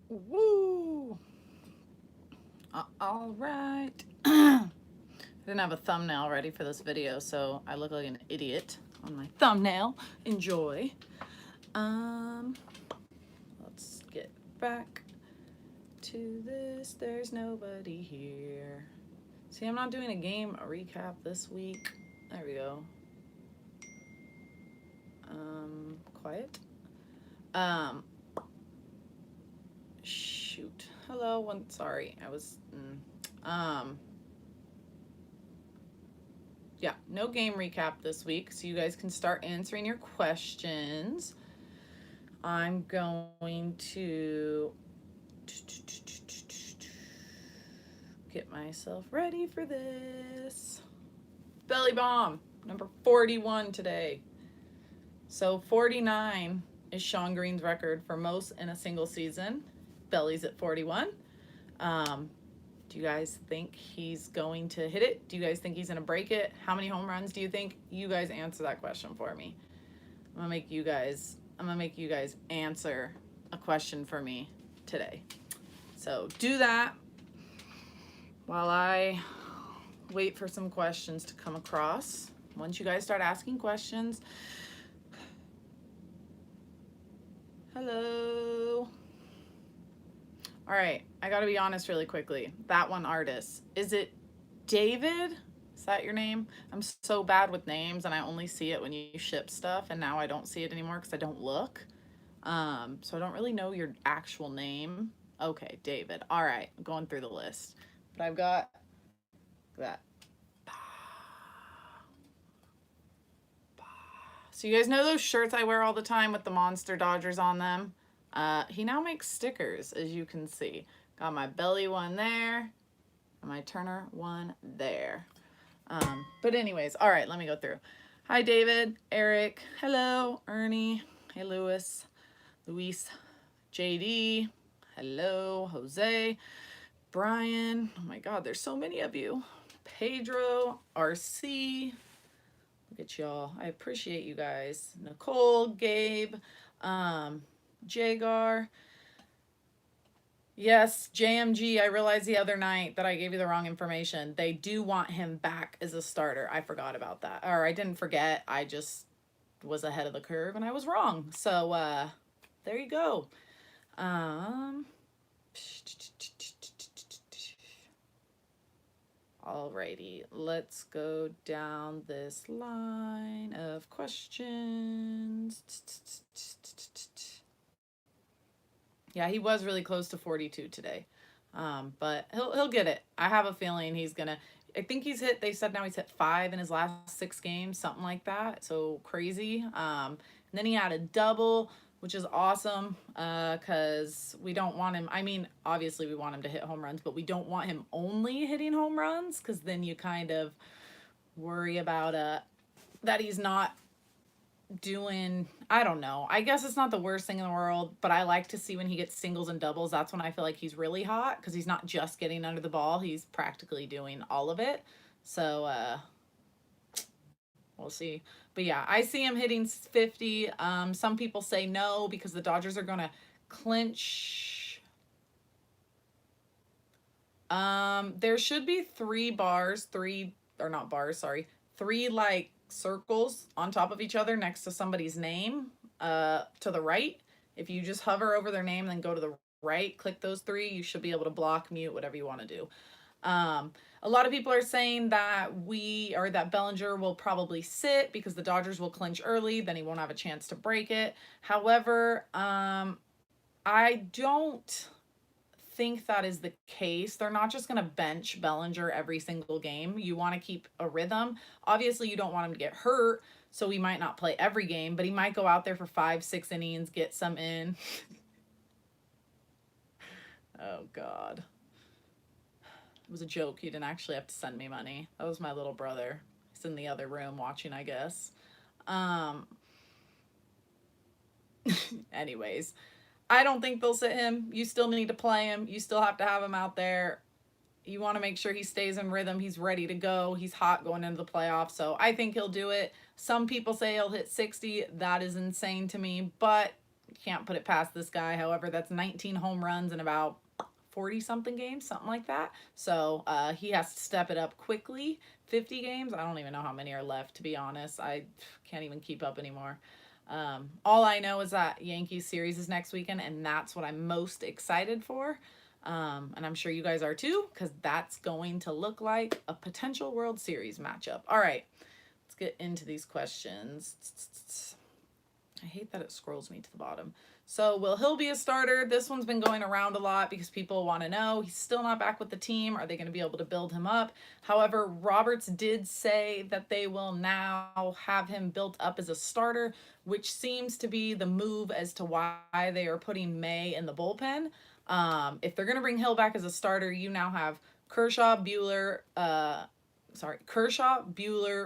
Woo! All right. I didn't have a thumbnail ready for this video, so I look like an idiot on my thumbnail. Enjoy. Um, let's get back to this. There's nobody here. See, I'm not doing a game recap this week. There we go. Quiet. Um, shoot. Hello. One. Sorry, I was. Yeah, no game recap this week, so you guys can start answering your questions. I'm going to get myself ready for this. Belly bomb, number 41 today. So 49 is Shawn Green's record for most in a single season. Belly's at 41. Do you guys think he's going to hit it? Do you guys think he's going to break it? How many home runs do you think? You guys answer that question for me. I'm going to make you guys answer a question for me today. So do that while I wait for some questions to come across. Once you guys start asking questions, hello. All right, I gotta be honest really quickly. That one artist, is it David? Is that your name? I'm so bad with names and I only see it when you ship stuff, and now I don't see it anymore because I don't look. So I don't really know your actual name. Okay, David. All right, I'm going through the list. But I've got that. So you guys know those shirts I wear all the time with the Monster Dodgers on them? He now makes stickers, as you can see. Got my Belly one there, and my Turner one there. But anyways, all right, let me go through. Hi, David, Eric, hello, Ernie, hey, Luis, JD, hello, Jose, Brian, oh my God, there's so many of you. Pedro, RC, look at y'all. I appreciate you guys. Nicole, Gabe, Jagar. Yes, JMG, I realized the other night that I gave you the wrong information. They do want him back as a starter. I forgot about that. Or I didn't forget. I just was ahead of the curve and I was wrong. So there you go. Alrighty, let's go down this line of questions. Yeah, he was really close to 42 today. But he'll get it. I have a feeling he's gonna. I think he's hit. They said now he's hit 5 in his last 6 games, something like that. So crazy. And then he had a double, which is awesome. Because we don't want him. I mean, obviously we want him to hit home runs, but we don't want him only hitting home runs, because then you kind of worry about that he's not doing, I don't know. I guess it's not the worst thing in the world, but I like to see when he gets singles and doubles. That's when I feel like he's really hot, because he's not just getting under the ball. He's practically doing all of it. So we'll see. But yeah, I see him hitting 50. Some people say no because the Dodgers are going to clinch. There should be 3 bars, 3 or not bars, sorry. 3 like circles on top of each other next to somebody's name to the right. If you just hover over their name and then go to the right, click those 3, you should be able to block, mute, whatever you want to do. A lot of people are saying that that Bellinger will probably sit because the Dodgers will clinch early, then he won't have a chance to break it. However, I don't think that is the case. They're not just going to bench Bellinger every single game. You want to keep a rhythm. Obviously, you don't want him to get hurt, so he might not play every game, but he might go out there for 5, 6 innings, get some in. Oh, God. It was a joke. You didn't actually have to send me money. That was my little brother. He's in the other room watching, I guess. Anyways, I don't think they'll sit him. You still need to play him. You still have to have him out there. You want to make sure he stays in rhythm. He's ready to go. He's hot going into the playoffs. So I think he'll do it. Some people say he'll hit 60. That is insane to me. But can't put it past this guy. However, that's 19 home runs in about 40 something games, something like that. So he has to step it up quickly. 50 games. I don't even know how many are left, to be honest. I can't even keep up anymore. All I know is that Yankees series is next weekend, and that's what I'm most excited for. And I'm sure you guys are too, because that's going to look like a potential World Series matchup. All right, let's get into these questions. I hate that it scrolls me to the bottom. So will Hill be a starter? This one's been going around a lot because people want to know. He's still not back with the team. Are they going to be able to build him up? However, Roberts did say that they will now have him built up as a starter, which seems to be the move as to why they are putting May in the bullpen. If they're going to bring Hill back as a starter, you now have Kershaw, Buehler,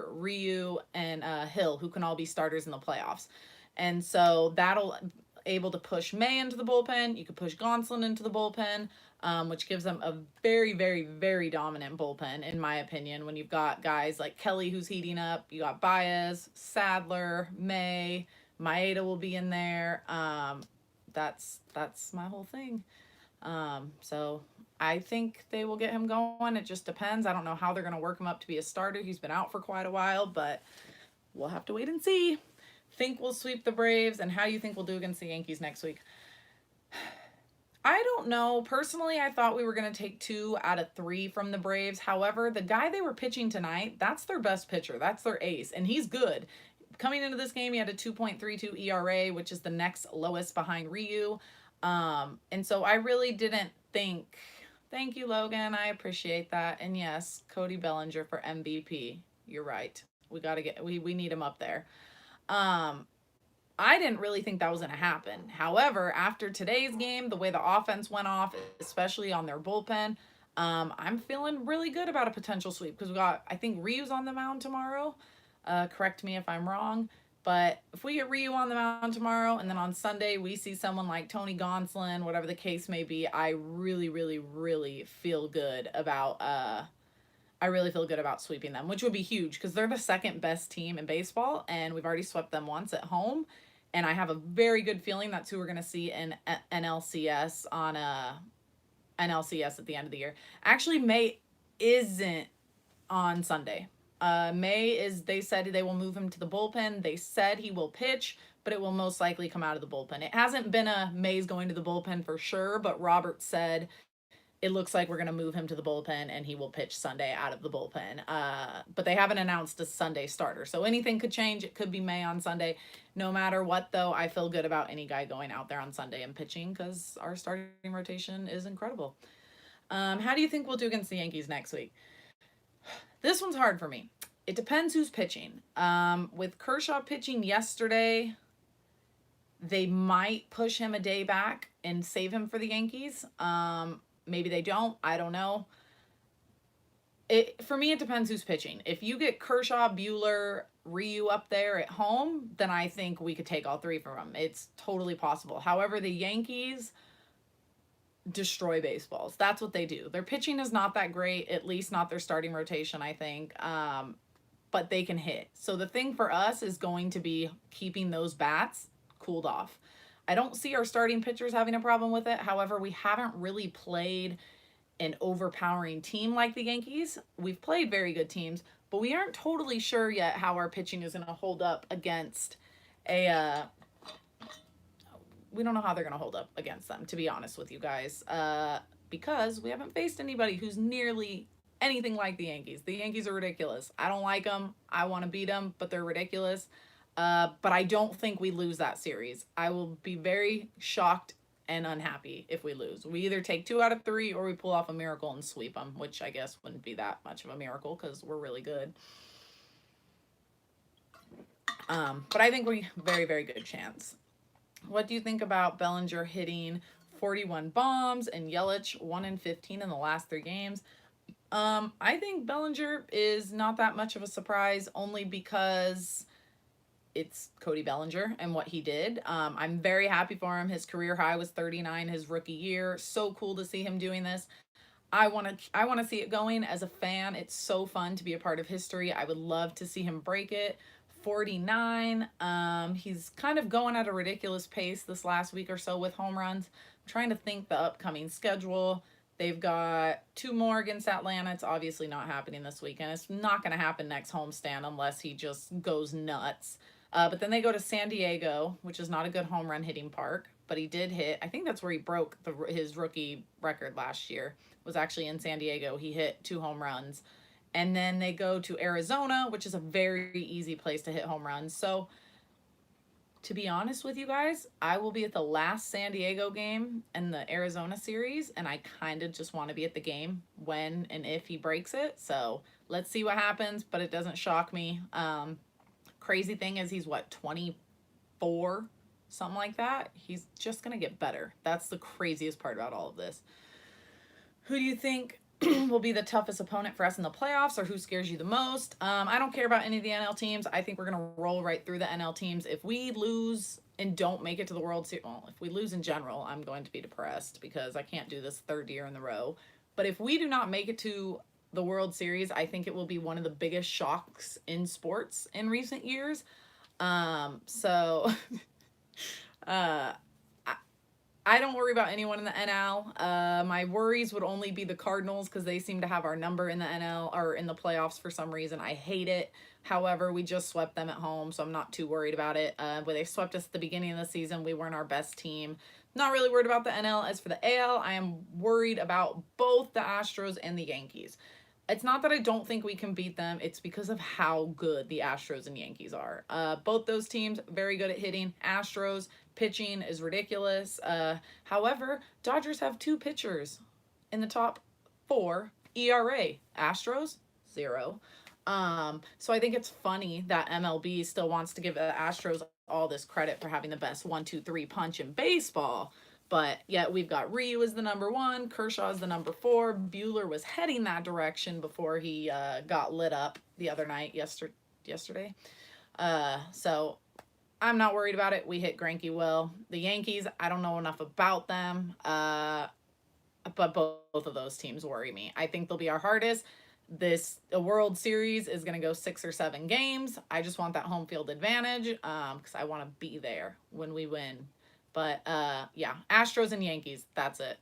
Ryu, and Hill, who can all be starters in the playoffs. And so that'll able to push May into the bullpen. You could push Gonsolin into the bullpen, which gives them a very, very, very dominant bullpen, in my opinion. When you've got guys like Kelly, who's heating up, you got Baez, Sadler, May, Maeda will be in there. That's my whole thing. So I think they will get him going. It just depends. I don't know how they're going to work him up to be a starter. He's been out for quite a while, but we'll have to wait and see. Think we'll sweep the Braves, and how do you think we'll do against the Yankees next week? I don't know. Personally, I thought we were going to take 2 out of 3 from the Braves. However, the guy they were pitching tonight, that's their best pitcher. That's their ace, and he's good. Coming into this game, he had a 2.32 ERA, which is the next lowest behind Ryu. And so I really didn't think. Thank you, Logan. I appreciate that. And yes, Cody Bellinger for MVP. You're right. We need him up there. I didn't really think that was going to happen. However, after today's game, the way the offense went off, especially on their bullpen, I'm feeling really good about a potential sweep because I think Ryu's on the mound tomorrow. Correct me if I'm wrong. But if we get Ryu on the mound tomorrow and then on Sunday we see someone like Tony Gonsolin, whatever the case may be, I really, really, really feel good about sweeping them, which would be huge because they're the second best team in baseball, and we've already swept them once at home. And I have a very good feeling that's who we're going to see in NLCS NLCS at the end of the year. Actually, May isn't on Sunday. They said they will move him to the bullpen. They said he will pitch, but it will most likely come out of the bullpen. It hasn't been a May's going to the bullpen for sure, but Robert said it looks like we're going to move him to the bullpen and he will pitch Sunday out of the bullpen. But they haven't announced a Sunday starter. So anything could change. It could be May on Sunday. No matter what, though, I feel good about any guy going out there on Sunday and pitching because our starting rotation is incredible. How do you think we'll do against the Yankees next week? This one's hard for me. It depends who's pitching. With Kershaw pitching yesterday, they might push him a day back and save him for the Yankees. Maybe they don't. I don't know. For me, it depends who's pitching. If you get Kershaw, Buehler, Ryu up there at home, then I think we could take all 3 from them. It's totally possible. However, the Yankees destroy baseballs. That's what they do. Their pitching is not that great, at least not their starting rotation, I think. But they can hit. So the thing for us is going to be keeping those bats cooled off. I don't see our starting pitchers having a problem with it. However, we haven't really played an overpowering team like the Yankees. We've played very good teams, but we aren't totally sure yet how our pitching is going to hold up against we don't know how they're going to hold up against them, to be honest with you guys, because we haven't faced anybody who's nearly anything like the Yankees. The Yankees are ridiculous. I don't like them. I want to beat them, but they're ridiculous. But I don't think we lose that series. I will be very shocked and unhappy if we lose. We either take 2 out of 3 or we pull off a miracle and sweep them, which I guess wouldn't be that much of a miracle because we're really good. But I think we very, very good chance. What do you think about Bellinger hitting 41 bombs and Yelich 1-15 in the last 3 games? I think Bellinger is not that much of a surprise only because it's Cody Bellinger and what he did. I'm very happy for him. His career high was 39 his rookie year. So cool to see him doing this. I want to see it going as a fan. It's so fun to be a part of history. I would love to see him break it. 49. He's kind of going at a ridiculous pace this last week or so with home runs. I'm trying to think the upcoming schedule. They've got two more against Atlanta. It's obviously not happening this weekend. It's not going to happen next homestand unless he just goes nuts. But then they go to San Diego, which is not a good home run hitting park, but he did hit. I think that's where he broke his rookie record last year. Was actually in San Diego. He hit 2 home runs. And then they go to Arizona, which is a very easy place to hit home runs. So, to be honest with you guys, I will be at the last San Diego game in the Arizona series, and I kind of just want to be at the game when and if he breaks it. So, let's see what happens, but it doesn't shock me. Crazy thing is, he's what, 24? Something like that. He's just going to get better. That's the craziest part about all of this. Who do you think will be the toughest opponent for us in the playoffs, or who scares you the most? I don't care about any of the NL teams. I think we're going to roll right through the NL teams. If we lose and don't make it to the World Series, well, if we lose in general, I'm going to be depressed because I can't do this 3rd year in the row. But if we do not make it to the World Series, I think it will be one of the biggest shocks in sports in recent years. So I don't worry about anyone in the NL. My worries would only be the Cardinals because they seem to have our number in the NL or in the playoffs for some reason. I hate it. However, we just swept them at home, so I'm not too worried about it. When they swept us at the beginning of the season, we weren't our best team. Not really worried about the NL. As for the AL, I am worried about both the Astros and the Yankees. It's not that I don't think we can beat them. It's because of how good the Astros and Yankees are. Both those teams, very good at hitting. Astros, pitching is ridiculous. However, Dodgers have 2 pitchers in the top 4 ERA. Astros, 0. So I think it's funny that MLB still wants to give the Astros all this credit for having the best 1-2-3 punch in baseball. But yet we've got Ryu as the number 1, Kershaw is the number 4. Buehler was heading that direction before he got lit up the other night, yesterday. So I'm not worried about it. We hit Greinke well. The Yankees, I don't know enough about them, but both of those teams worry me. I think they'll be our hardest. A World Series is going to go 6 or 7 games. I just want that home field advantage because I want to be there when we win. But yeah, Astros and Yankees, that's it.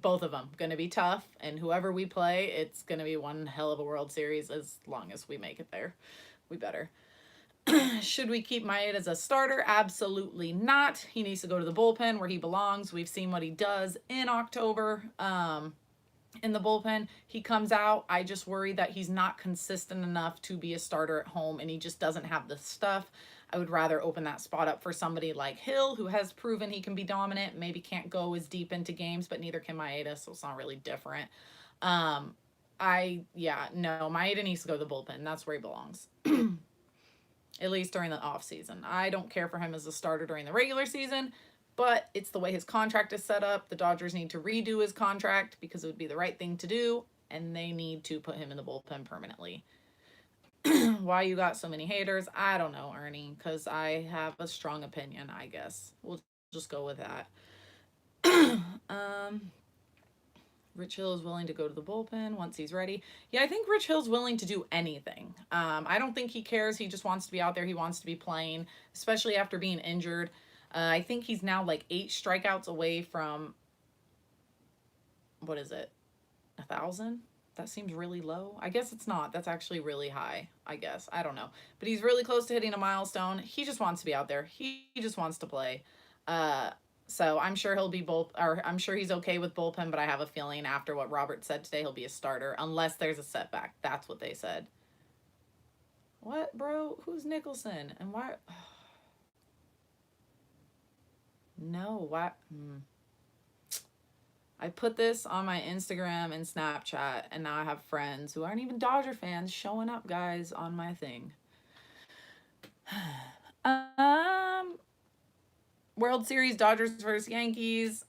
Both of them going to be tough, and whoever we play, it's going to be one hell of a World Series as long as we make it there. We better. Should we keep Maeda as a starter? Absolutely not. He needs to go to the bullpen where he belongs. We've seen what he does in October in the bullpen. He comes out. I just worry that he's not consistent enough to be a starter at home, and he just doesn't have the stuff. I would rather open that spot up for somebody like Hill, who has proven he can be dominant, maybe can't go as deep into games, but neither can Maeda, so it's not really different. No, Maeda needs to go to the bullpen. That's where he belongs. At least during the off season. I don't care for him as a starter during the regular season, but it's the way his contract is set up. The Dodgers need to redo his contract because it would be the right thing to do, and they need to put him in the bullpen permanently. Why you got so many haters? I don't know, Ernie, because I have a strong opinion, I guess. We'll just go with that. Rich Hill is willing to go to the bullpen once he's ready. Yeah, I think Rich Hill's willing to do anything. I don't think he cares. He just wants to be out there. He wants to be playing, especially after being injured. I think he's now like 8 strikeouts away from, what is it, 1,000? That seems really low. I guess it's not. That's actually really high, I guess. I don't know. But he's really close to hitting a milestone. He just wants to be out there. He just wants to play. So I'm sure I'm sure he's okay with bullpen, but I have a feeling after what Robert said today, he'll be a starter unless there's a setback. That's what they said. What, bro? Who's Nicholson? And why? No, what? I put this on my Instagram and Snapchat, and now I have friends who aren't even Dodger fans showing up, guys, on my thing. World Series, Dodgers versus Yankees.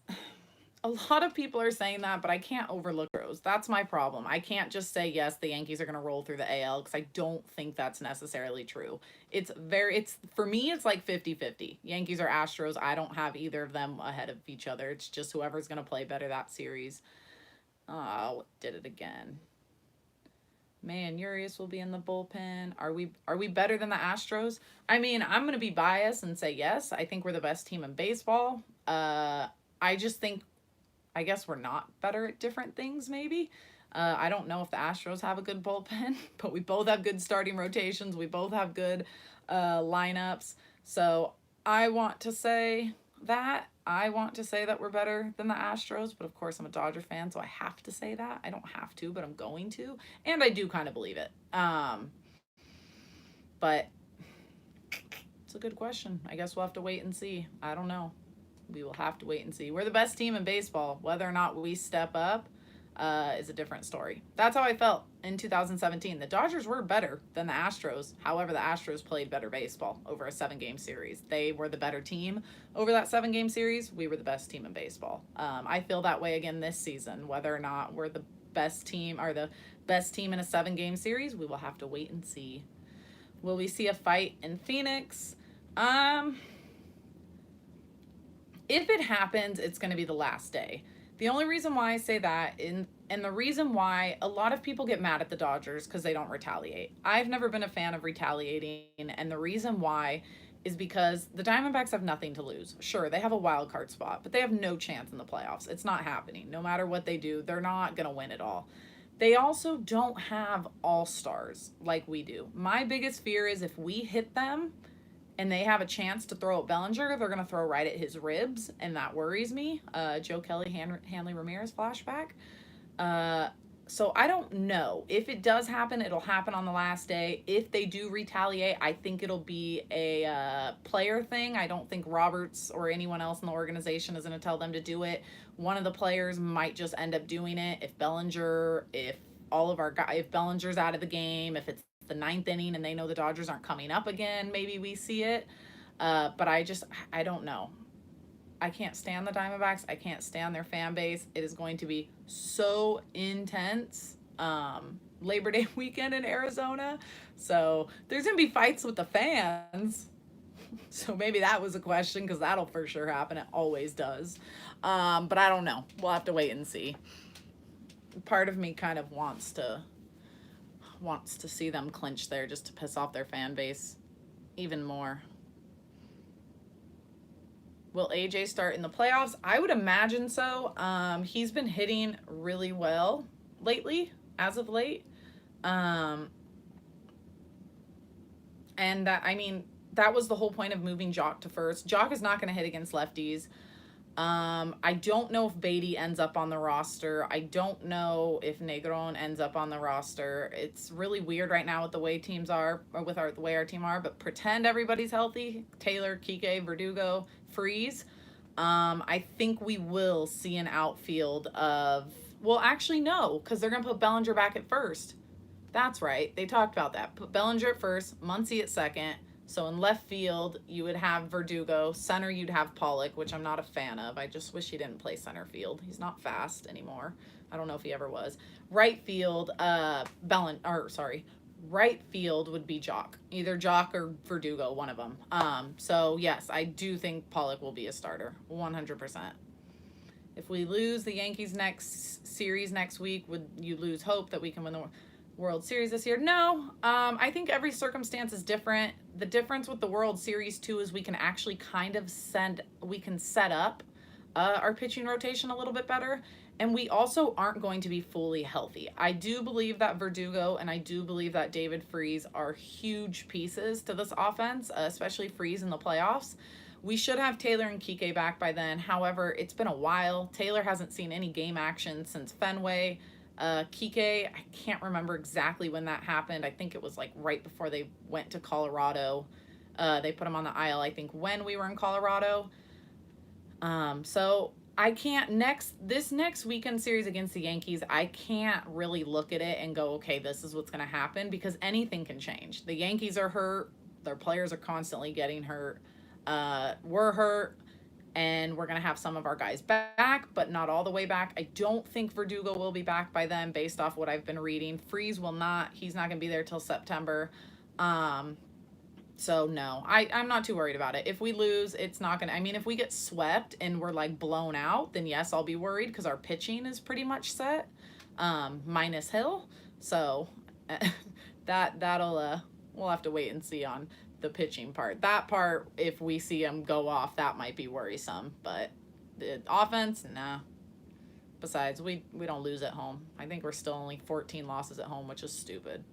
A lot of people are saying that, but I can't overlook those. That's my problem. I can't just say, yes, the Yankees are going to roll through the AL because I don't think that's necessarily true. For me, it's like 50-50. Yankees or Astros. I don't have either of them ahead of each other. It's just whoever's going to play better that series. Oh, did it again. Man, Urias will be in the bullpen. Are we better than the Astros? I mean, I'm gonna be biased and say yes. I think we're the best team in baseball. I just think I guess we're not better at different things, maybe. I don't know if the Astros have a good bullpen, but we both have good starting rotations. We both have good lineups. So I want to say that. I want to say that we're better than the Astros, but of course I'm a Dodger fan, so I have to say that. I don't have to, but I'm going to. And I do kind of believe it. But it's a good question. I guess we'll have to wait and see. I don't know. We will have to wait and see. We're the best team in baseball. Whether or not we step up is a different story. That's how I felt in 2017. The Dodgers were better than the Astros. However, the Astros played better baseball over a 7-game series. They were the better team over that 7-game series. We were the best team in baseball. I feel that way again this season. Whether or not we're the best team or the best team in a 7-game series, we will have to wait and see. Will we see a fight in Phoenix? If it happens, it's going to be the last day. The only reason why I say that, and the reason why a lot of people get mad at the Dodgers because they don't retaliate. I've never been a fan of retaliating, and the reason why is because the Diamondbacks have nothing to lose. Sure, they have a wild card spot, but they have no chance in the playoffs. It's not happening. No matter what they do, they're not going to win it all. They also don't have all-stars like we do. My biggest fear is if we hit them and they have a chance to throw at Bellinger, they're going to throw right at his ribs, and that worries me. Joe Kelly, Hanley Ramirez flashback. So I don't know. If it does happen, it'll happen on the last day. If they do retaliate, I think it'll be a player thing. I don't think Roberts or anyone else in the organization is going to tell them to do it. One of the players might just end up doing it. If Bellinger, if all of our guys, if Bellinger's out of the game, if it's the 9th inning and they know the Dodgers aren't coming up again, maybe we see it. But I don't know. I can't stand the Diamondbacks. I can't stand their fan base. It is going to be so intense. Labor Day weekend in Arizona. So there's going to be fights with the fans. So maybe that was a question because that'll for sure happen. It always does. But I don't know. We'll have to wait and see. Part of me kind of wants to see them clinch there just to piss off their fan base even more. Will AJ start in the playoffs? I would imagine so. He's been hitting really well lately, as of late. And that was the whole point of moving Jock to first. Jock is not going to hit against lefties. I don't know if Beatty ends up on the roster. I don't know if Negron ends up on the roster. It's really weird right now with the way teams are, or with the way our team are, but pretend everybody's healthy. Taylor, Kike, Verdugo, Freeze. I think we will see an outfield of, well, actually, no, because they're going to put Bellinger back at first. That's right. They talked about that. Put Bellinger at first, Muncy at second. So in left field, you would have Verdugo. Center, you'd have Pollock, which I'm not a fan of. I just wish he didn't play center field. He's not fast anymore. I don't know if he ever was. Right field, right field would be Jock. Either Jock or Verdugo, one of them. So yes, I do think Pollock will be a starter, 100%. If we lose the Yankees next series next week, would you lose hope that we can win the World Series this year? No. I think every circumstance is different. The difference with the World Series too is we can actually kind of set up our pitching rotation a little bit better, and we also aren't going to be fully healthy. I do believe that Verdugo and I do believe that David Freese are huge pieces to this offense, especially Freese in the playoffs. We should have Taylor and Kike back by then. However, it's been a while. Taylor hasn't seen any game action since Fenway. Kike, I can't remember exactly when that happened. I think it was like right before they went to Colorado. They put him on the IL, I think, when we were in Colorado. So I can't, this next weekend series against the Yankees, I can't really look at it and go, okay, this is what's going to happen, because anything can change. The Yankees are hurt. Their players are constantly getting hurt. We're hurt. And we're going to have some of our guys back, but not all the way back. I don't think Verdugo will be back by then based off what I've been reading. Freeze will not. He's not going to be there till September. So no, I'm not too worried about it. If we lose, it's not going to, if we get swept and we're like blown out, then yes, I'll be worried because our pitching is pretty much set, minus Hill. So That'll we'll have to wait and see on the pitching part. That part, if we see him go off, that might be worrisome. But the offense, nah. Besides, we don't lose at home. I think we're still only 14 losses at home, which is stupid.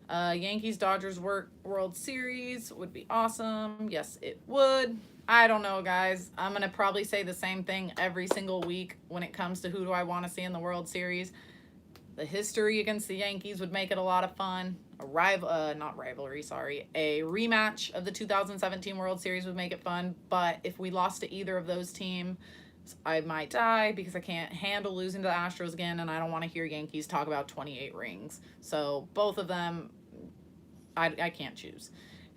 Yankees Dodgers World Series would be awesome. Yes, it would. I don't know, guys. I'm gonna probably say the same thing every single week when it comes to who do I want to see in the World Series. The history against the Yankees would make it a lot of fun. Not rivalry, sorry. A rematch of the 2017 World Series would make it fun. But if we lost to either of those teams, I might die because I can't handle losing to the Astros again, and I don't want to hear Yankees talk about 28 rings. So both of them, I can't choose.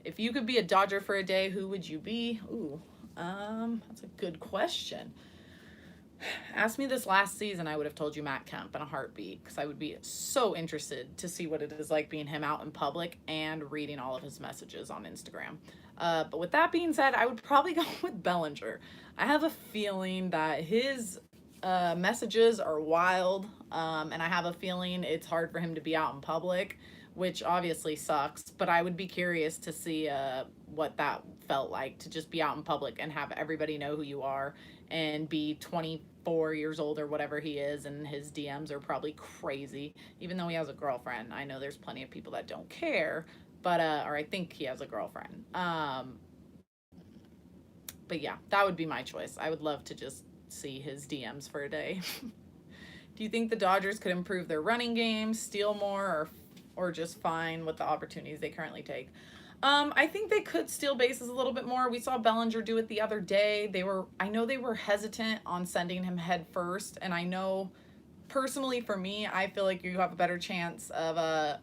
If you could be a Dodger for a day, who would you be? Ooh, that's a good question. Ask me this last season, I would have told you Matt Kemp in a heartbeat because I would be so interested to see what it is like being him out in public and reading all of his messages on Instagram. But with that being said, I would probably go with Bellinger. I have a feeling that his messages are wild, and I have a feeling it's hard for him to be out in public, which obviously sucks. But I would be curious to see what that felt like to just be out in public and have everybody know who you are and be 24 years old or whatever he is, and his DMs are probably crazy, even though he has a girlfriend. I know there's plenty of people that don't care, but or I think he has a girlfriend. But yeah, that would be my choice. I would love to just see his DMs for a day. Do you think the Dodgers could improve their running game, steal more, or just fine with the opportunities they currently take? I think they could steal bases a little bit more. We saw Bellinger do it the other day. I know they were hesitant on sending him head first, and I know personally for me, I feel like you have a better chance of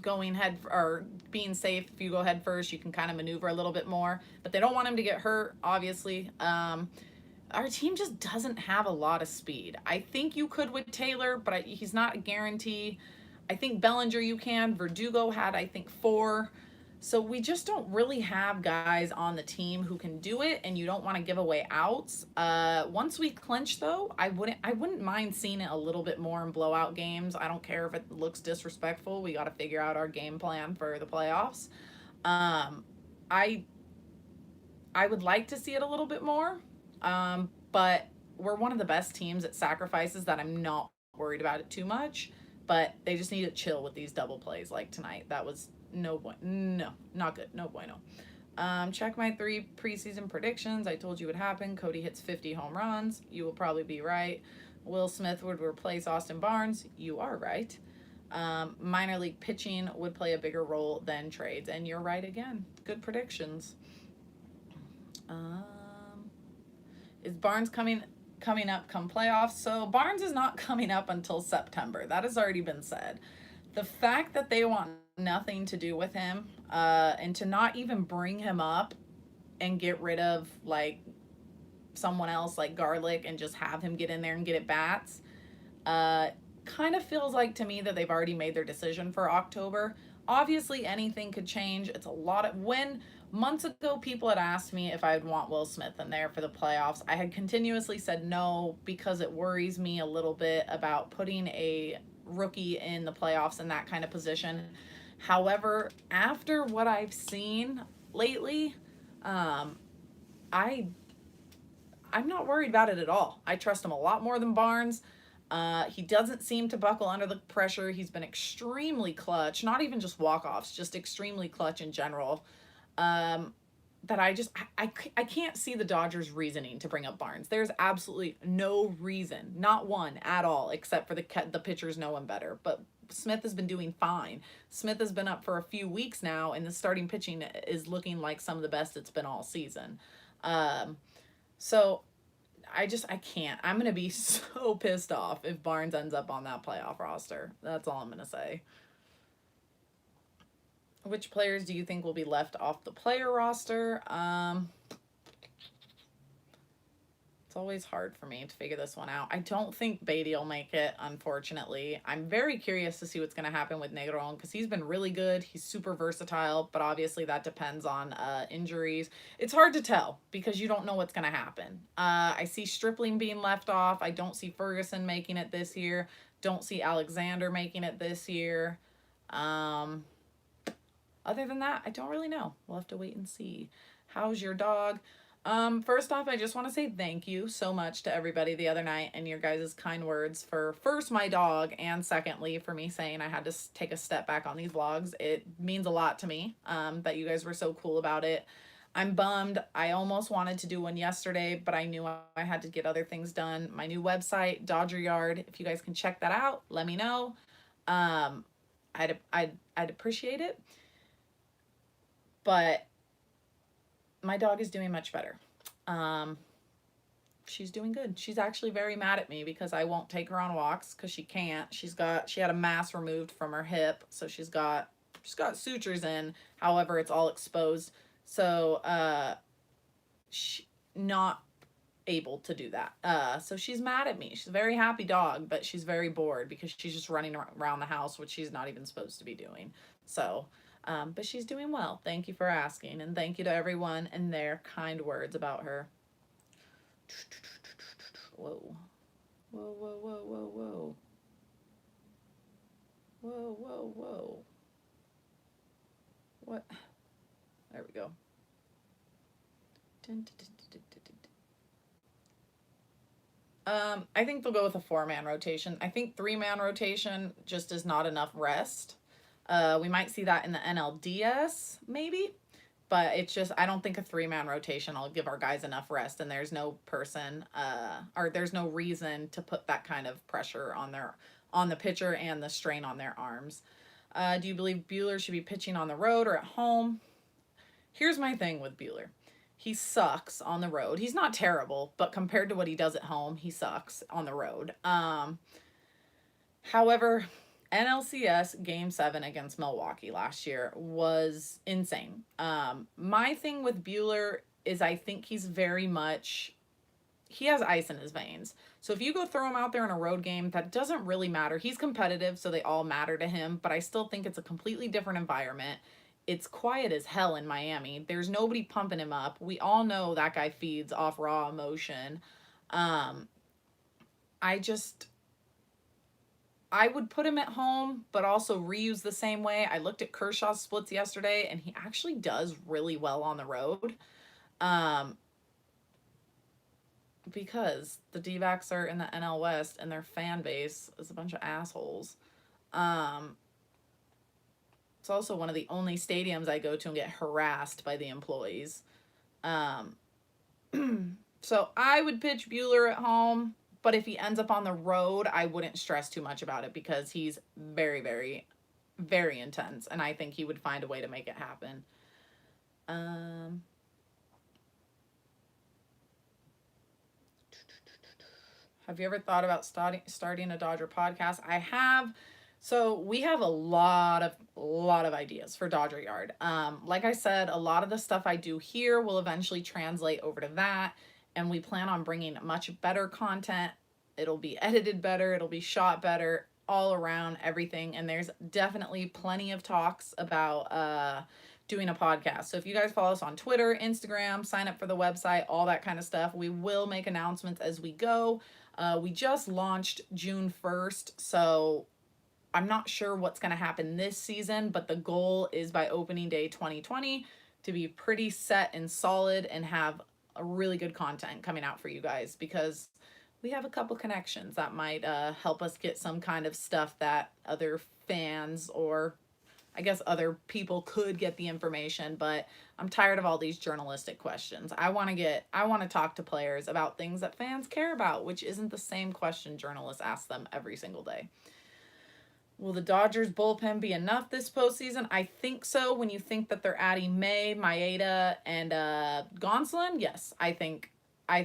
going head or being safe if you go head first. You can kind of maneuver a little bit more, but they don't want him to get hurt, obviously. Our team just doesn't have a lot of speed. I think you could with Taylor, but he's not a guarantee. I think Bellinger you can. Verdugo had, I think, 4. So we just don't really have guys on the team who can do it, and you don't want to give away outs. Once we clinch, though, I wouldn't mind seeing it a little bit more in blowout games. I don't care if it looks disrespectful. We got to figure out our game plan for the playoffs. I would like to see it a little bit more, but we're one of the best teams at sacrifices that I'm not worried about it too much. But they just need to chill with these double plays like tonight. That was no, not good. No bueno. Check my 3 preseason predictions. I told you what happened. Cody hits 50 home runs. You will probably be right. Will Smith would replace Austin Barnes. You are right. Minor league pitching would play a bigger role than trades. And you're right again. Good predictions. Is Barnes coming up come playoffs? So Barnes is not coming up until September. That has already been said. The fact that they want nothing to do with him, and to not even bring him up and get rid of like someone else like Garlick and just have him get in there and get at bats, kind of feels like to me that they've already made their decision for October. Obviously anything could change. It's a lot of when months ago people had asked me if I'd want Will Smith in there for the playoffs. I had continuously said no because it worries me a little bit about putting a rookie in the playoffs in that kind of position. However, after what I've seen lately, I'm not worried about it at all. I trust him a lot more than Barnes. He doesn't seem to buckle under the pressure. He's been extremely clutch, not even just walk-offs, just extremely clutch in general. That I can't see the Dodgers reasoning to bring up Barnes. There's absolutely no reason, not one at all, except for the pitchers know him better. But Smith has been doing fine. Smith has been up for a few weeks now, and the starting pitching is looking like some of the best it's been all season. So I can't. I'm going to be so pissed off if Barnes ends up on that playoff roster. That's all I'm going to say. Which players do you think will be left off the player roster? It's always hard for me to figure this one out. I don't think Beatty will make it, unfortunately. I'm very curious to see what's going to happen with Negron because he's been really good. He's super versatile, but obviously that depends on injuries. It's hard to tell because you don't know what's going to happen. I see Stripling being left off. I don't see Ferguson making it this year. Don't see Alexander making it this year. Um, Other than that, I don't really know. We'll have to wait and see. How's your dog? First off, I just want to say thank you so much to everybody the other night and your guys' kind words for first my dog and secondly for me saying I had to take a step back on these vlogs. It means a lot to me that you guys were so cool about it. I'm bummed. I almost wanted to do one yesterday, but I knew I had to get other things done. My new website, Dodger Yard. If you guys can check that out, let me know. Um, I'd appreciate it. But my dog is doing much better. Um, she's doing good. She's actually very mad at me because I won't take her on walks because she can't. She had a mass removed from her hip, so she's got sutures in. However, it's all exposed. So she not able to do that. So she's mad at me. She's a very happy dog, but she's very bored because she's just running around the house, which she's not even supposed to be doing. So but she's doing well. Thank you for asking, and thank you to everyone and their kind words about her. Whoa. Whoa, whoa, whoa, whoa, whoa. Whoa, whoa, whoa. What? There we go. I think they'll go with a 4-man rotation. I think 3-man rotation just is not enough rest. We might see that in the NLDS, maybe. But it's just, I don't think a 3-man rotation will give our guys enough rest, and there's no person, or there's no reason to put that kind of pressure on the pitcher and the strain on their arms. Do you believe Buehler should be pitching on the road or at home? Here's my thing with Buehler. He sucks on the road. He's not terrible, but compared to what he does at home, he sucks on the road. However, NLCS Game 7 against Milwaukee last year was insane. My thing with Buehler is I think he's very much, he has ice in his veins. So if you go throw him out there in a road game, that doesn't really matter. He's competitive, so they all matter to him, but I still think it's a completely different environment. It's quiet as hell in Miami. There's nobody pumping him up. We all know that guy feeds off raw emotion. Um, I just I would put him at home, but also reuse the same way. I looked at Kershaw's splits yesterday, and he actually does really well on the road. Um, because the D-backs are in the NL West, and their fan base is a bunch of assholes. Um, it's also one of the only stadiums I go to and get harassed by the employees. Um, so I would pitch Buehler at home, but if he ends up on the road, I wouldn't stress too much about it because he's very, very, very intense, and I think he would find a way to make it happen. Um, have you ever thought about starting a Dodger podcast? I have. So we have a lot of ideas for Dodger Yard. Like I said, a lot of the stuff I do here will eventually translate over to that, and we plan on bringing much better content. It'll be edited better, it'll be shot better, all around everything, and there's definitely plenty of talks about doing a podcast. So if you guys follow us on Twitter, Instagram, sign up for the website, all that kind of stuff, we will make announcements as we go. We just launched June 1st, so I'm not sure what's going to happen this season, but the goal is by opening day 2020 to be pretty set and solid and have a really good content coming out for you guys, because we have a couple connections that might help us get some kind of stuff that other fans, or I guess other people, could get the information. But I'm tired of all these journalistic questions. I want to talk to players about things that fans care about, which isn't the same question journalists ask them every single day. Will the Dodgers bullpen be enough this postseason? I think so. When you think that they're adding May, Maeda, and Gonsolin, yes, I think our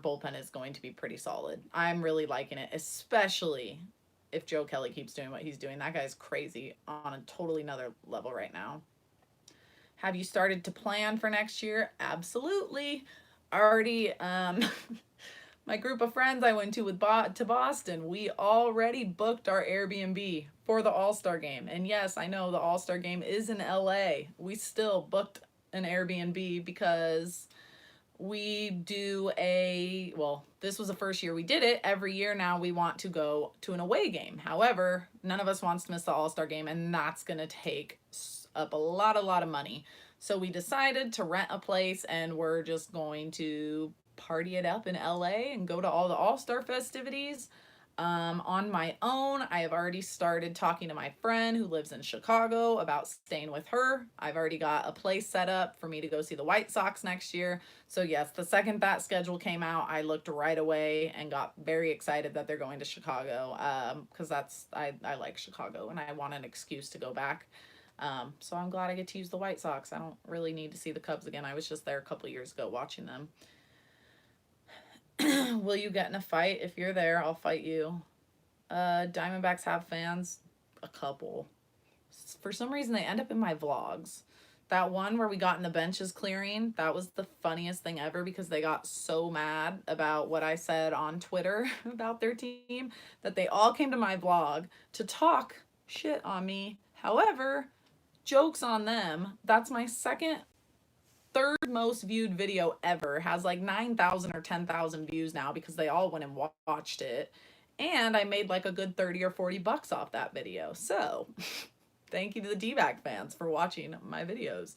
bullpen is going to be pretty solid. I'm really liking it, especially if Joe Kelly keeps doing what he's doing. That guy's crazy on a totally another level right now. Have you started to plan for next year? Absolutely. Already, my group of friends I went to Boston, we already booked our Airbnb for the All-Star game. And yes, I know the All-Star game is in LA. We still booked an Airbnb because we do well, this was the first year we did it. Every year now we want to go to an away game. However, none of us wants to miss the All-Star game, and that's going to take up a lot of money. So we decided to rent a place, and we're just going to party it up in LA and go to all the All-Star festivities. On my own, I have already started talking to my friend who lives in Chicago about staying with her. I've already got a place set up for me to go see the White Sox next year. So yes, the second that schedule came out, I looked right away and got very excited that they're going to Chicago, because I like Chicago and I want an excuse to go back. So I'm glad I get to use the White Sox. I don't really need to see the Cubs again. I was just there a couple years ago watching them. Will you get in a fight? If you're there, I'll fight you. Diamondbacks have fans. A couple. For some reason, they end up in my vlogs. That one where we got in the benches clearing, that was the funniest thing ever because they got so mad about what I said on Twitter about their team that they all came to my vlog to talk shit on me. However, jokes on them. That's my third most viewed video ever. Has like 9,000 or 10,000 views now because they all went and watched it. And I made like a good 30 or 40 bucks off that video. So thank you to the D-back fans for watching my videos.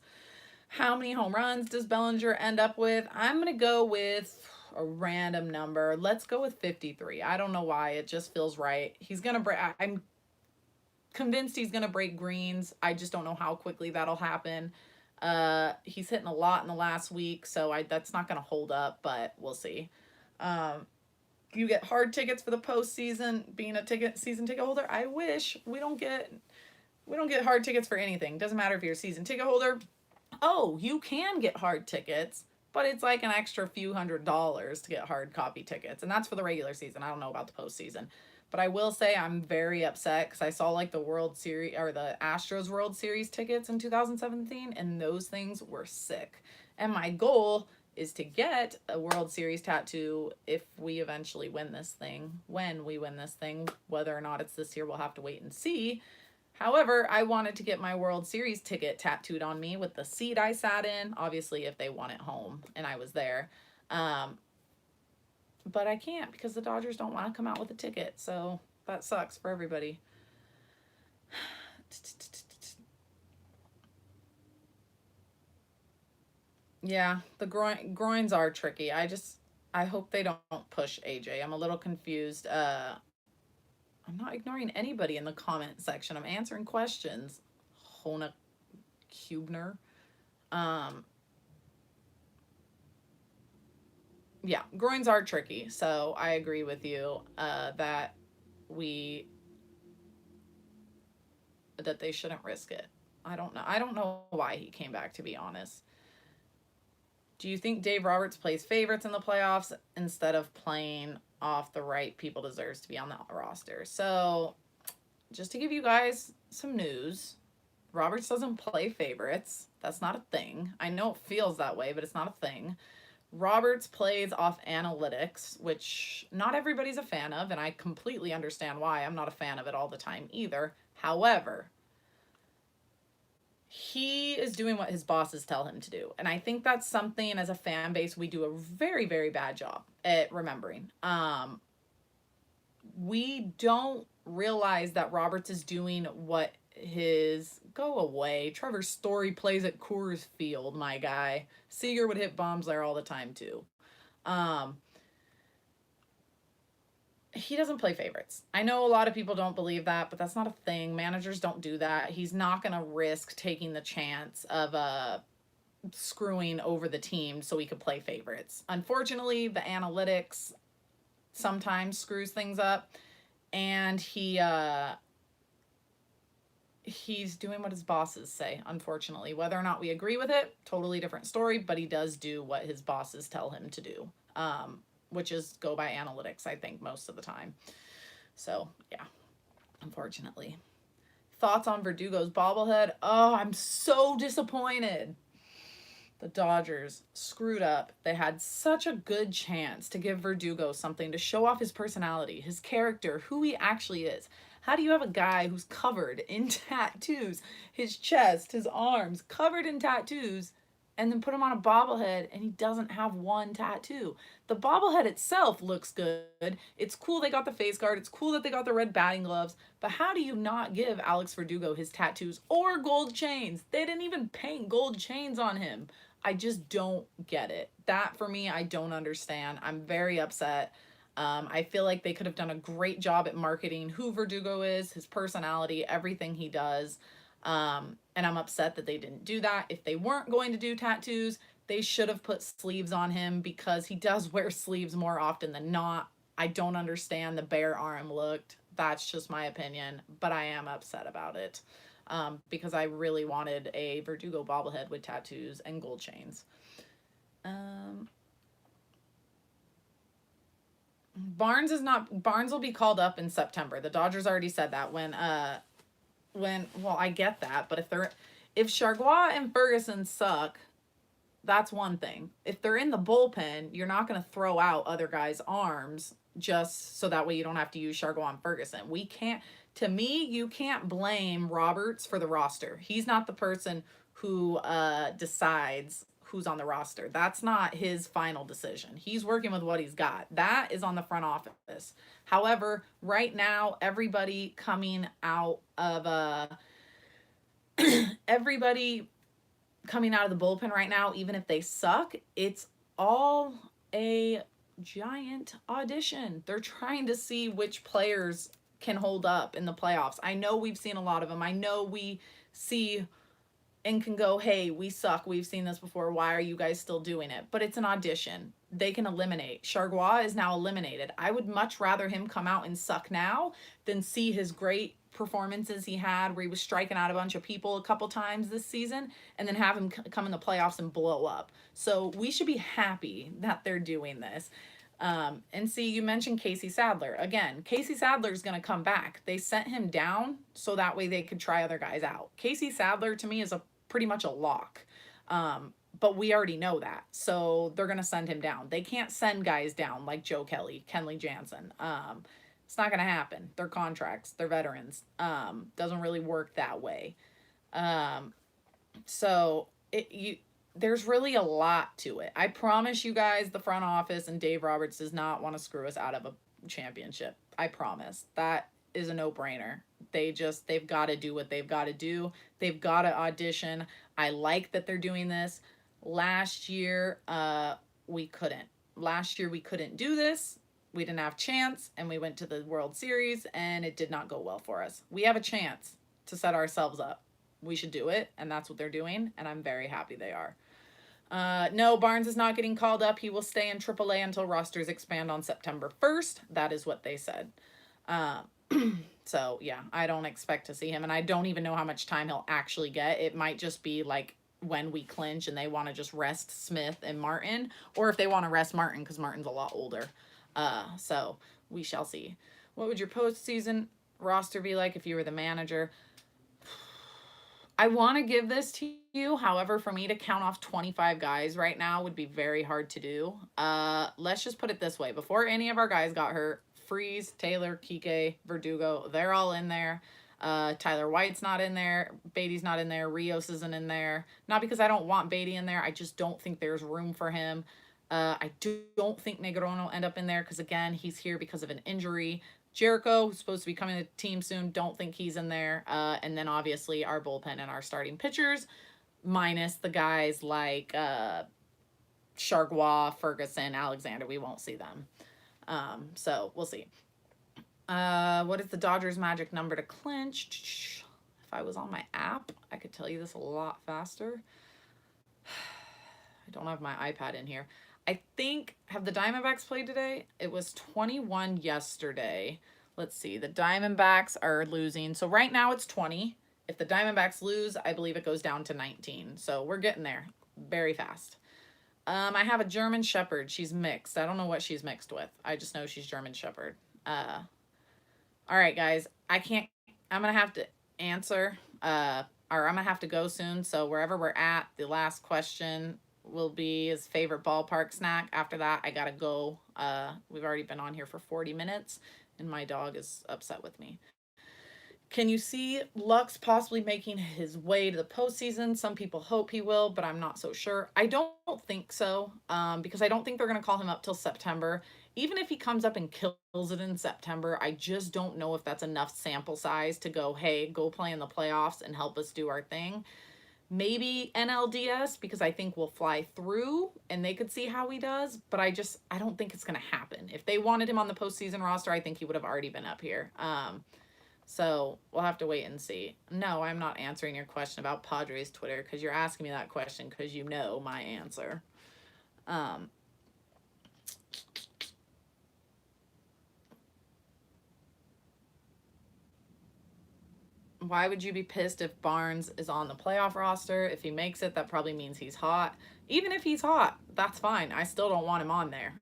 How many home runs does Bellinger end up with? I'm going to go with a random number. Let's go with 53. I don't know why. It just feels right. He's going to break. I'm convinced he's going to break Greens. I just don't know how quickly that'll happen. He's hitting a lot in the last week, so that's not going to hold up, but we'll see. You get hard tickets for the postseason. Being a season ticket holder, I wish. We don't get hard tickets for anything. Doesn't matter if you're a season ticket holder. Oh, you can get hard tickets, but it's like an extra few $100s to get hard copy tickets, and that's for the regular season. I don't know about the postseason. But I will say I'm very upset because I saw like the World Series or the Astros World Series tickets in 2017, and those things were sick. And my goal is to get a World Series tattoo if we eventually win this thing. When we win this thing, whether or not it's this year, we'll have to wait and see. However, I wanted to get my World Series ticket tattooed on me with the seat I sat in, obviously if they won it home and I was there. But I can't because the Dodgers don't want to come out with a ticket. So that sucks for everybody. Yeah, the groins are tricky. I hope they don't push AJ. I'm a little confused. I'm not ignoring anybody in the comment section. I'm answering questions. Hona Kubner. Yeah, groins are tricky. So I agree with you that they shouldn't risk it. I don't know. I don't know why he came back, to be honest. Do you think Dave Roberts plays favorites in the playoffs instead of playing off the right people deserves to be on the roster? So just to give you guys some news, Roberts doesn't play favorites. That's not a thing. I know it feels that way, but it's not a thing. Roberts plays off analytics, which not everybody's a fan of, and I completely understand why. I'm not a fan of it all the time either. However, he is doing what his bosses tell him to do. And I think that's something as a fan base we do a very, very bad job at remembering. We don't realize that Roberts is doing what go away. Trevor Story plays at Coors Field, my guy. Seager would hit bombs there all the time too. He doesn't play favorites. I know a lot of people don't believe that, but that's not a thing. Managers don't do that. He's not going to risk taking the chance of screwing over the team so he could play favorites. Unfortunately, the analytics sometimes screws things up, and he's doing what his bosses say, unfortunately. Whether or not we agree with it, totally different story, but he does do what his bosses tell him to do. Which is go by analytics, I think, most of the time. So, yeah, unfortunately. Thoughts on Verdugo's bobblehead? Oh, I'm so disappointed. The Dodgers screwed up. They had such a good chance to give Verdugo something to show off his personality, his character, who he actually is. How do you have a guy who's covered in tattoos, his chest, his arms, covered in tattoos, and then put him on a bobblehead and he doesn't have one tattoo. The bobblehead itself looks good. It's cool they got the face guard. It's cool that they got the red batting gloves. But how do you not give Alex Verdugo his tattoos or gold chains? They didn't even paint gold chains on him. I just don't get it. That for me, I don't understand. I'm very upset. I feel like they could have done a great job at marketing who Verdugo is, his personality, everything he does. And I'm upset that they didn't do that. If they weren't going to do tattoos, they should have put sleeves on him because he does wear sleeves more often than not. I don't understand the bare arm look. That's just my opinion, but I am upset about it because I really wanted a Verdugo bobblehead with tattoos and gold chains. Barnes is not Barnes will be called up in September. The Dodgers already said that when well, I get that, but if Chargois and Ferguson suck, that's one thing. If they're in the bullpen, you're not going to throw out other guys' arms just so that way you don't have to use Chargois and Ferguson. We can't, to me, you can't blame Roberts for the roster. He's not the person who decides who's on the roster. That's not his final decision. He's working with what he's got. That is on the front office. However, right now, everybody coming out of everybody coming out of the bullpen right now, even if they suck, it's all a giant audition. They're trying to see which players can hold up in the playoffs. I know we've seen a lot of them. I know we see and can go, hey, we suck. We've seen this before. Why are you guys still doing it? But it's an audition. They can eliminate. Chargois is now eliminated. I would much rather him come out and suck now than see his great performances he had where he was striking out a bunch of people a couple times this season and then have him come in the playoffs and blow up. So we should be happy that they're doing this. And see, you mentioned Casey Sadler. Again, Casey Sadler is going to come back. They sent him down so that way they could try other guys out. Casey Sadler, to me, is pretty much a lock. But we already know that. So they're going to send him down. They can't send guys down like Joe Kelly, Kenley Jansen. It's not going to happen. They're contracts. They're veterans. Doesn't really work that way. So there's really a lot to it. I promise you guys, the front office and Dave Roberts does not want to screw us out of a championship. I promise. That is a no-brainer. They've got to do what they've got to do. They've got to audition. I like that they're doing this. Last year, we couldn't. Last year, we couldn't do this. We didn't have chance, and we went to the World Series, and it did not go well for us. We have a chance to set ourselves up. We should do it, and that's what they're doing, and I'm very happy they are. No, Barnes is not getting called up. He will stay in AAA until rosters expand on September 1st. That is what they said. So, yeah, I don't expect to see him, and I don't even know how much time he'll actually get. It might just be like when we clinch and they want to just rest Smith and Martin, or if they want to rest Martin because Martin's a lot older. So we shall see. What would your postseason roster be like if you were the manager? I want to give this to you. However, for me to count off 25 guys right now would be very hard to do. Let's just put it this way. Before any of our guys got hurt, Freese, Taylor, Kike, Verdugo, they're all in there. Tyler White's not in there. Beatty's not in there. Rios isn't in there. Not because I don't want Beatty in there. I just don't think there's room for him. I don't think Negron will end up in there because, again, he's here because of an injury. Jericho, who's supposed to be coming to the team soon, don't think he's in there. And then, obviously, our bullpen and our starting pitchers, minus the guys like Chargois, Ferguson, Alexander. We won't see them. So we'll see. What is the Dodgers' magic number to clinch? If I was on my app, I could tell you this a lot faster. I don't have my iPad in here. I think, have the Diamondbacks played today? It was 21 yesterday. Let's see. The Diamondbacks are losing. So right now it's 20. If the Diamondbacks lose, I believe it goes down to 19. So we're getting there very fast. I have a German Shepherd. She's mixed. I don't know what she's mixed with. I just know she's German Shepherd. All right, guys. I'm going to have to answer, or I'm going to have to go soon. So wherever we're at, the last question will be his favorite ballpark snack. After that, I got to go. We've already been on here for 40 minutes, and my dog is upset with me. Can you see Lux possibly making his way to the postseason? Some people hope he will, but I'm not so sure. I don't think so, because I don't think they're going to call him up till September. Even if he comes up and kills it in September, I just don't know if that's enough sample size to go, hey, go play in the playoffs and help us do our thing. Maybe NLDS, because I think we'll fly through and they could see how he does, but I don't think it's going to happen. If they wanted him on the postseason roster, I think he would have already been up here. So we'll have to wait and see. No, I'm not answering your question about Padres Twitter, because you're asking me that question because you know my answer. Why would you be pissed if Barnes is on the playoff roster? If he makes it, that probably means he's hot. Even if he's hot, that's fine. I still don't want him on there.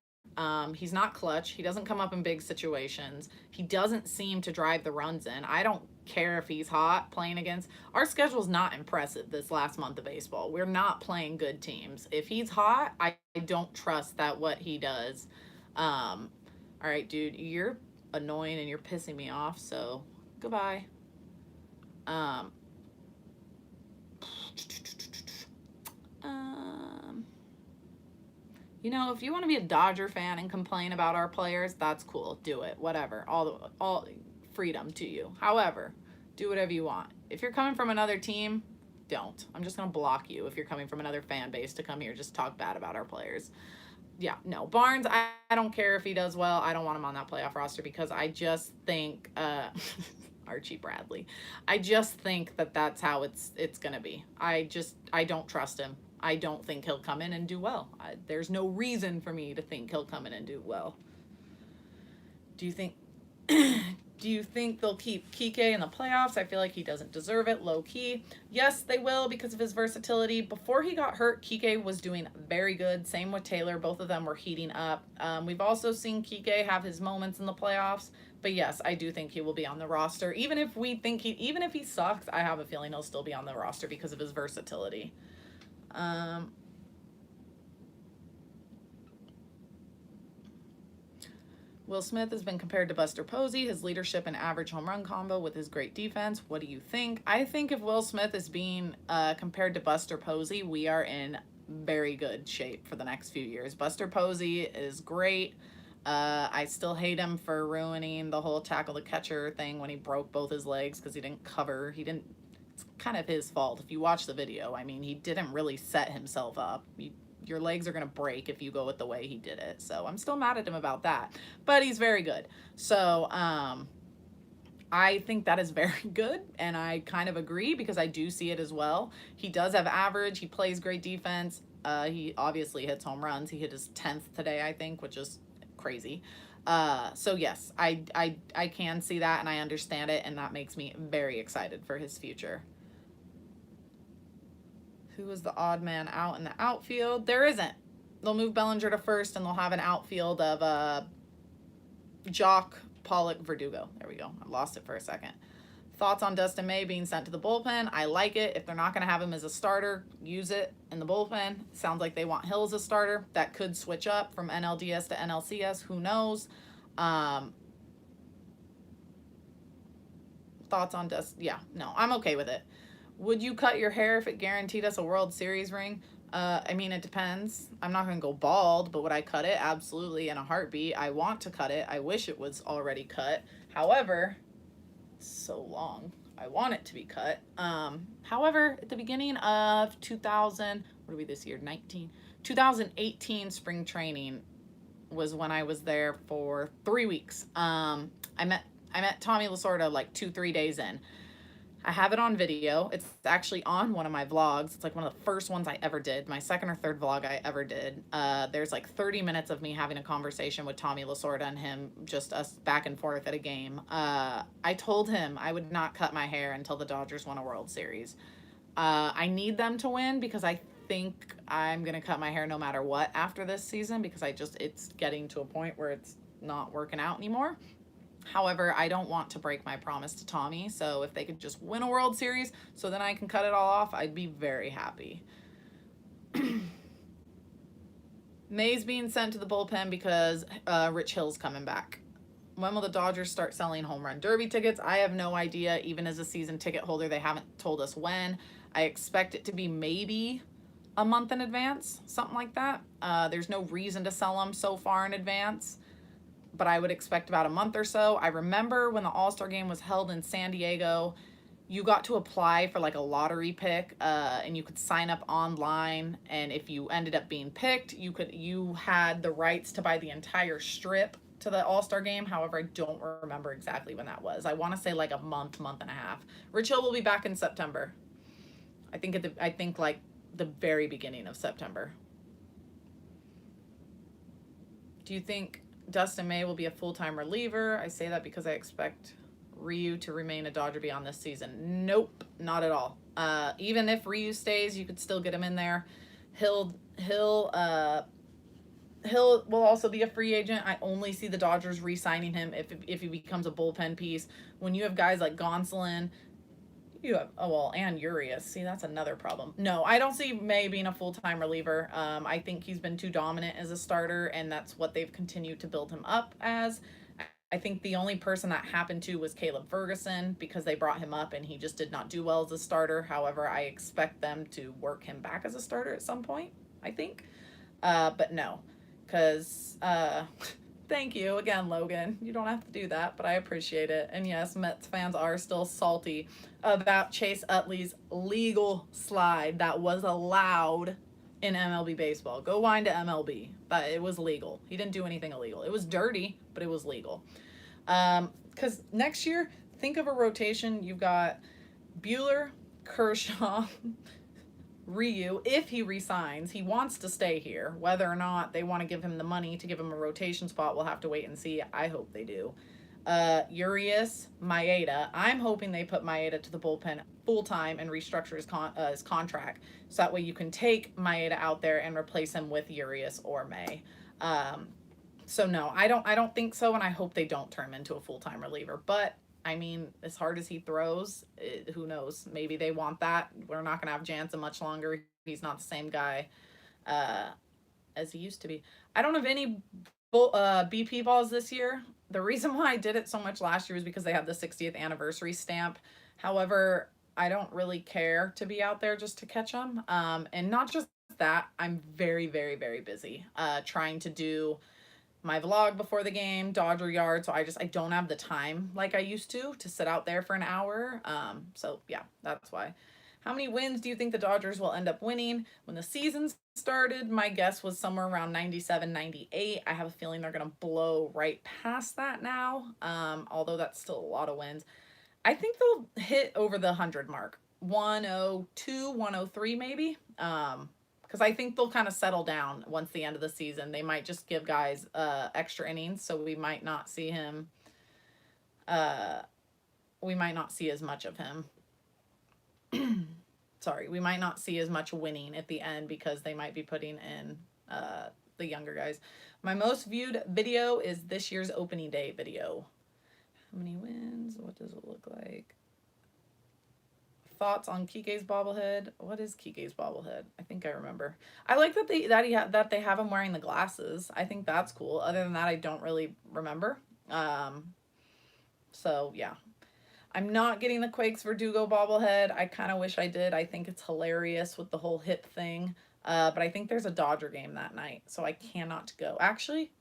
He's not clutch. He doesn't come up in big situations. He doesn't seem to drive the runs in. I don't care if he's hot playing against. Our schedule's not impressive this last month of baseball. We're not playing good teams. If he's hot, I don't trust that what he does. All right, dude, you're annoying and you're pissing me off, so goodbye. Um, you know, if you want to be a Dodger fan and complain about our players, that's cool. Do it. Whatever. All freedom to you. However, do whatever you want. If you're coming from another team, don't. I'm just going to block you if you're coming from another fan base to come here just talk bad about our players. Yeah, no. Barnes, I don't care if he does well. I don't want him on that playoff roster because I just think Archie Bradley. I just think that that's how it's going to be. I don't trust him. I don't think he'll come in and do well. There's no reason for me to think he'll come in and do well. Do you think they'll keep Kike in the playoffs? I feel like he doesn't deserve it, low key. Yes, they will because of his versatility. Before he got hurt, Kike was doing very good. Same with Taylor. Both of them were heating up. We've also seen Kike have his moments in the playoffs. But yes, I do think he will be on the roster. Even if he sucks, I have a feeling he'll still be on the roster because of his versatility. Will Smith has been compared to Buster Posey, his leadership and average home run combo with his great defense. What do you think? I think if Will Smith is being compared to Buster Posey, we are in very good shape for the next few years. Buster Posey is great. I still hate him for ruining the whole tackle the catcher thing when he broke both his legs because he didn't cover. It's kind of his fault. If you watch the video, I mean, he didn't really set himself up. Your legs are going to break if you go with the way he did it. So I'm still mad at him about that. But he's very good. So I think that is very good. And I kind of agree because I do see it as well. He does have average. He plays great defense. He obviously hits home runs. He hit his 10th today, I think, which is crazy. So yes, I can see that and I understand it. And that makes me very excited for his future. Who is the odd man out in the outfield? There isn't. They'll move Bellinger to first and they'll have an outfield of Jock, Pollock, Verdugo. There we go. I lost it for a second. Thoughts on Dustin May being sent to the bullpen? I like it. If they're not going to have him as a starter, use it in the bullpen. Sounds like they want Hill as a starter. That could switch up from NLDS to NLCS. Who knows? Thoughts on Dustin? Yeah, no, I'm okay with it. Would you cut your hair if it guaranteed us a World Series ring? I mean, it depends. I'm not going to go bald, but would I cut it? Absolutely, in a heartbeat. I want to cut it. I wish it was already cut. However, it's so long. I want it to be cut. However, at the beginning of 2018 spring training was when I was there for 3 weeks. I met Tommy Lasorda like 2-3 days in. I have it on video. It's actually on one of my vlogs. It's like one of the first ones I ever did. My second or third vlog I ever did. There's like 30 minutes of me having a conversation with Tommy Lasorda and him, just us back and forth at a game. I told him I would not cut my hair until the Dodgers won a World Series. I need them to win because I think I'm going to cut my hair no matter what after this season because it's getting to a point where it's not working out anymore. However, I don't want to break my promise to Tommy, so if they could just win a World Series so then I can cut it all off, I'd be very happy. May's being sent to the bullpen because Rich Hill's coming back. When will the Dodgers start selling home run derby tickets? I have no idea. Even as a season ticket holder, they haven't told us when. I expect it to be maybe a month in advance, something like that. There's no reason to sell them so far in advance, but I would expect about a month or so. I remember when the All-Star game was held in San Diego, you got to apply for like a lottery pick, and you could sign up online, and if you ended up being picked, you had the rights to buy the entire strip to the All-Star game. However, I don't remember exactly when that was. I want to say like a month and a half. Rich Hill will be back in September. I think like the very beginning of September. Do you think Dustin May will be a full-time reliever? I say that because I expect Ryu to remain a Dodger beyond this season. Nope, not at all. Even if Ryu stays, you could still get him in there. Hill will also be a free agent. I only see the Dodgers re-signing him if he becomes a bullpen piece. When you have guys like Gonsolin, you have, oh well, and Urias. See, that's another problem. No, I don't see May being a full-time reliever. I think he's been too dominant as a starter, and that's what they've continued to build him up as. I think the only person that happened to was Caleb Ferguson because they brought him up and he just did not do well as a starter. However, I expect them to work him back as a starter at some point, I think. But no, because thank you again, Logan. You don't have to do that, but I appreciate it. And yes, Mets fans are still salty about Chase Utley's legal slide that was allowed in MLB baseball. Go wind to MLB, but it was legal. He didn't do anything illegal. It was dirty, but it was legal. Because next year, think of a rotation. You've got Buehler, Kershaw, Ryu, if he resigns, he wants to stay here. Whether or not they want to give him the money to give him a rotation spot, we'll have to wait and see. I hope they do. Urias, Maeda. I'm hoping they put Maeda to the bullpen full time and restructure his contract, so that way you can take Maeda out there and replace him with Urias or May. So no, I don't think so, and I hope they don't turn him into a full time reliever. But I mean, as hard as he throws, who knows? Maybe they want that. We're not going to have Jansen much longer. He's not the same guy as he used to be. I don't have any BP balls this year. The reason why I did it so much last year was because they had the 60th anniversary stamp. However, I don't really care to be out there just to catch them. And not just that, I'm very, very, very busy trying to do my vlog before the game, Dodger Yard, so I don't have the time like I used to sit out there for an hour. So yeah, that's why. How many wins do you think the Dodgers will end up winning? When the season started, my guess was somewhere around 97, 98. I have a feeling they're going to blow right past that now, although that's still a lot of wins. I think they'll hit over the 100 mark. 102, 103 maybe. Because I think they'll kind of settle down once the end of the season. They might just give guys extra innings, so we might not see him. We might not see as much of him. Sorry, we might not see as much winning at the end because they might be putting in the younger guys. My most viewed video is this year's opening day video. How many wins? What does it look like? Thoughts on Kike's bobblehead? What is Kike's bobblehead? I think I remember. I like that they have him wearing the glasses. I think that's cool. Other than that, I don't really remember. So yeah, I'm not getting the Quakes Verdugo bobblehead. I kind of wish I did. I think it's hilarious with the whole hip thing. But I think there's a Dodger game that night, so I cannot go. Actually,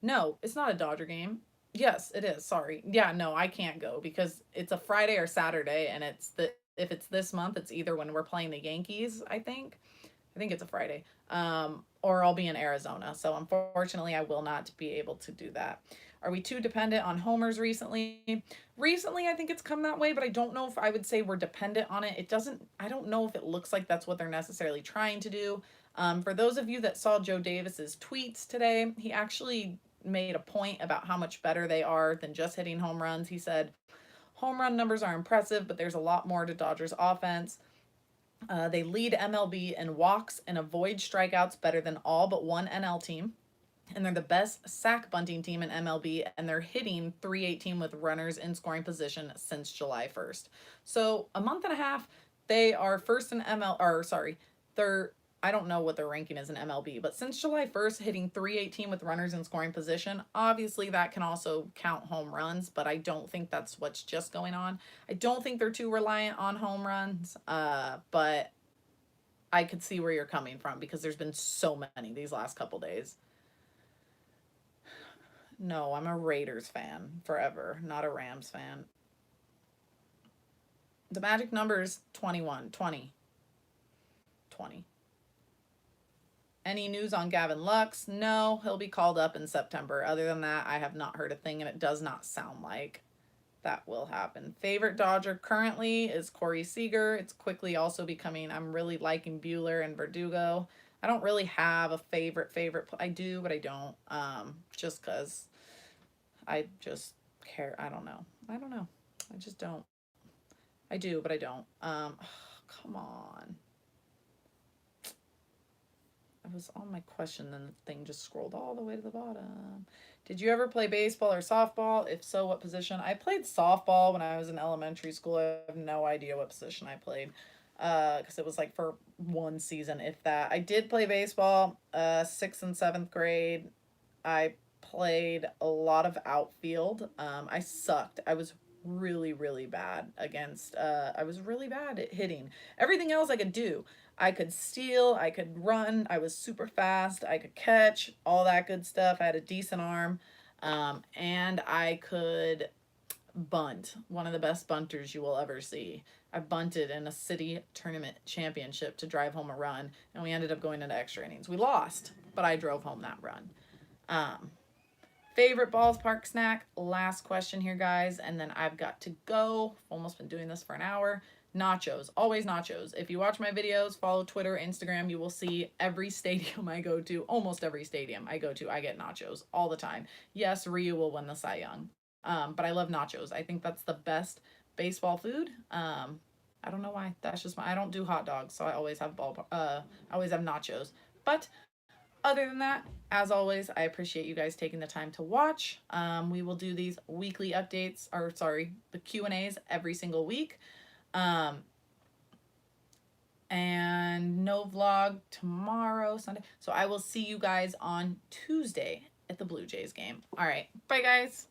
no, it's not a Dodger game. Yes, it is. Sorry. Yeah, no, I can't go because it's a Friday or Saturday, and if it's this month, it's either when we're playing the Yankees, I think. I think it's a Friday. Or I'll be in Arizona. So unfortunately, I will not be able to do that. Are we too dependent on homers recently? Recently, I think it's come that way, but I don't know if I would say we're dependent on it. I don't know if it looks like that's what they're necessarily trying to do. For those of you that saw Joe Davis's tweets today, he actually made a point about how much better they are than just hitting home runs. He said, home run numbers are impressive, but there's a lot more to Dodgers offense. They lead MLB in walks and avoid strikeouts better than all but one NL team. And they're the best sack bunting team in MLB, and they're hitting .318 with runners in scoring position since July 1st. So a month and a half, they are first in they're I don't know what their ranking is in MLB, but since July 1st, hitting 318 with runners in scoring position, obviously that can also count home runs, but I don't think that's what's just going on. I don't think they're too reliant on home runs, but I could see where you're coming from because there's been so many these last couple days. No, I'm a Raiders fan forever, not a Rams fan. The magic number is 21, 20, 20. Any news on Gavin Lux? No, he'll be called up in September. Other than that, I have not heard a thing, and it does not sound like that will happen. Favorite Dodger currently is Corey Seager. It's quickly also becoming, I'm really liking Bueller and Verdugo. I don't really have a favorite. I do, but I don't. Just because I just care. I don't know. I just don't. I do, but I don't. Come on. I was on my question, then the thing just scrolled all the way to the bottom. Did you ever play baseball or softball? If so, what position? I played softball when I was in elementary school. I have no idea what position I played. Because it was like for one season, if that. I did play baseball, 6th and 7th grade. I played a lot of outfield. I sucked. I was really, really bad I was really bad at hitting. Everything else I could do. I could steal, I could run, I was super fast, I could catch, all that good stuff. I had a decent arm, and I could bunt. One of the best bunters you will ever see. I bunted in a city tournament championship to drive home a run, and we ended up going into extra innings. We lost, but I drove home that run. Favorite ballpark snack? Last question here, guys, and then I've got to go. Almost been doing this for an hour. Nachos, always nachos. If you watch my videos, follow Twitter, Instagram, you will see every stadium I go to, almost every stadium I go to, I get nachos all the time. Yes, Ryu will win the Cy Young, but I love nachos. I think that's the best baseball food. I don't know why. That's just I don't do hot dogs, so I always have I always have nachos. But other than that, as always, I appreciate you guys taking the time to watch. We will do these weekly updates, or sorry, the Q&As every single week. And no vlog tomorrow, Sunday. So I will see you guys on Tuesday at the Blue Jays game. All right. Bye, guys.